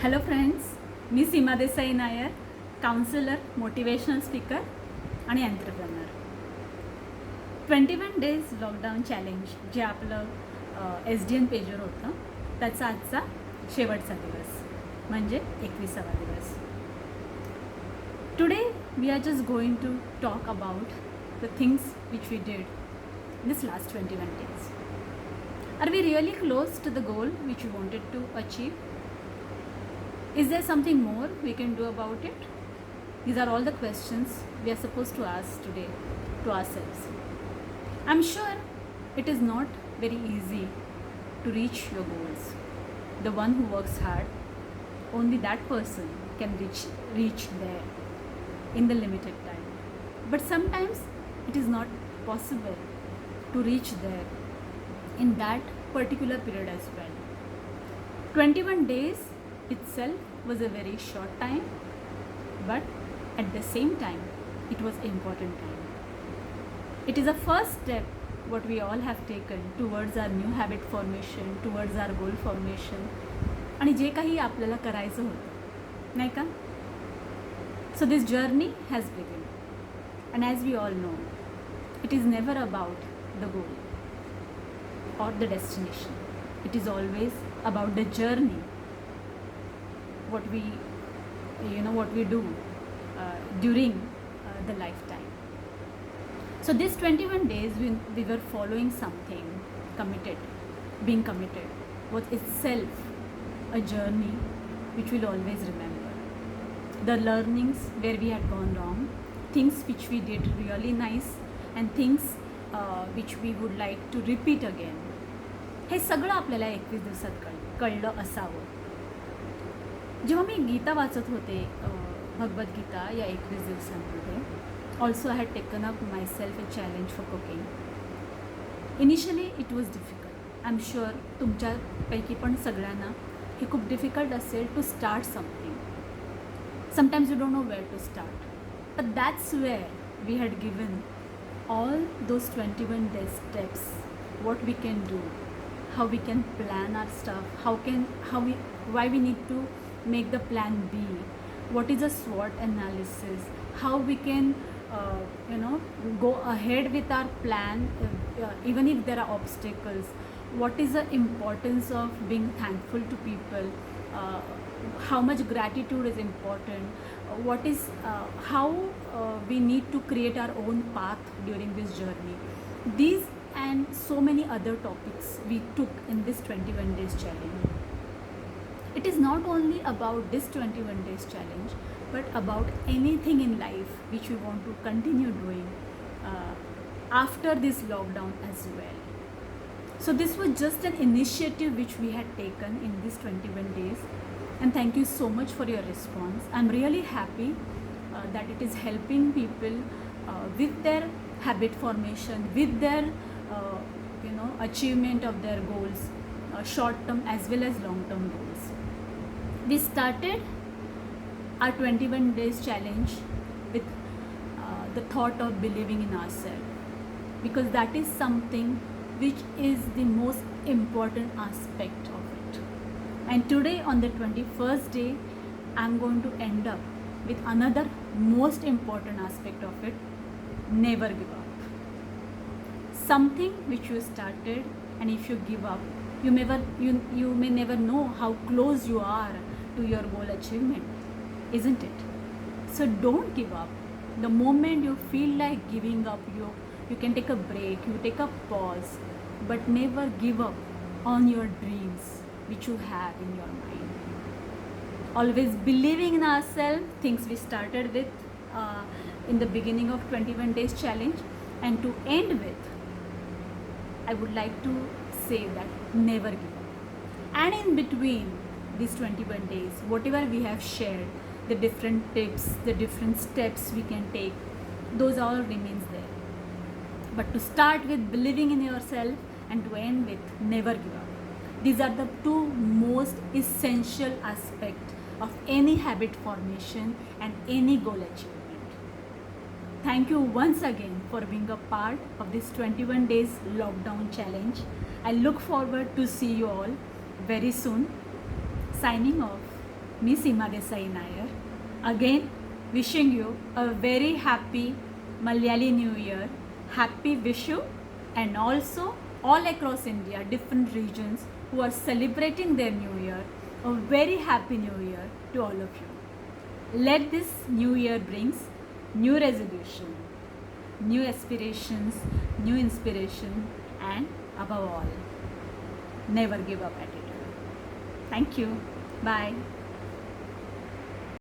Hello friends, मी Seema Desai Nair, counsellor, motivational speaker आणि entrepreneur. 21 days lockdown challenge जे आपलं SDN पेजवर होतं त्याचा आजचा शेवटचा दिवस म्हणजे 21वा दिवस. Today we are just going to talk about the things which we did in this last 21 days. Are we really close to the goal which we wanted to achieve? Is there something more we can do about it? These are all the questions we are supposed to ask today to ourselves. I'm sure it is not very easy to reach your goals. The one who works hard, only that person can reach there in the limited time. But sometimes it is not possible to reach there in that particular period as well. 21 days itself was a very short time, but at the same time it was important time. It is a first step what we all have taken towards our new habit formation, towards our goal formation आणि जे काही आपल्याला करायचं होतं नाही का. So this journey has begun, and as we all know, it is never about the goal or the destination. It is always about the journey, what we do during the lifetime. So these 21 days we were following something committed. Being committed was itself a journey which we'll always remember. The learnings where we had gone wrong, things which we did really nice, and things which we would like to repeat again. हे सगळं आपल्याला 21 दिवसात कळलं असावं. जेव्हा मी गीता वाचत होते, भगवद्गीता या 21 दिवसांमध्ये, also I had taken up my self a challenge for cooking. Initially it was difficult. I am sure तुमच्यापैकी पण सगळ्यांना हे खूप डिफिकल्ट असेल to start something. Sometimes you don't know where to start, but that's where we had given all those 21 day steps, what we can do, how we can plan our stuff, why we need to make the plan B, what is a SWOT analysis, how we can go ahead with our plan even if there are obstacles, what is the importance of being thankful to people, how much gratitude is important, what is how we need to create our own path during this journey. These and so many other topics we took in this 21 days challenge. It is not only about this 21 days challenge, but about anything in life which we want to continue doing after this lockdown as well. So this was just an initiative which we had taken in these 21 days, and thank you so much for your response. I'm really happy that it is helping people with their habit formation, with their achievement of their goals, short term as well as long term goals. We started our 21 days challenge with the thought of believing in ourselves, because that is something which is the most important aspect of it. And today on the 21st day, I'm going to end up with another most important aspect of it: never give up. Something which you started, and if you give up, you may never know how close you are to your goal achievement, isn't it? So don't give up. The moment you feel like giving up, you can take a break, you take a pause, but never give up on your dreams which you have in your mind. Always believing in ourselves, things we started with in the beginning of 21 days challenge, and to end with, I would like to say that never give up. And in between these 21 days, whatever we have shared, the different tips, the different steps we can take, those all remains there. But to start with believing in yourself and to end with never give up. These are the two most essential aspects of any habit formation and any goal achievement. Thank you once again for being a part of this 21 days lockdown challenge. I look forward to see you all very soon. Signing off. Me Seema Desai Nair. Again, wishing you a very happy Malayali New Year, happy Vishu, and also all across India, different regions who are celebrating their New Year, a very happy New Year to all of you. Let this New Year brings new resolution, new aspirations, new inspiration, and above all, never give up attitude. Thank you. Bye.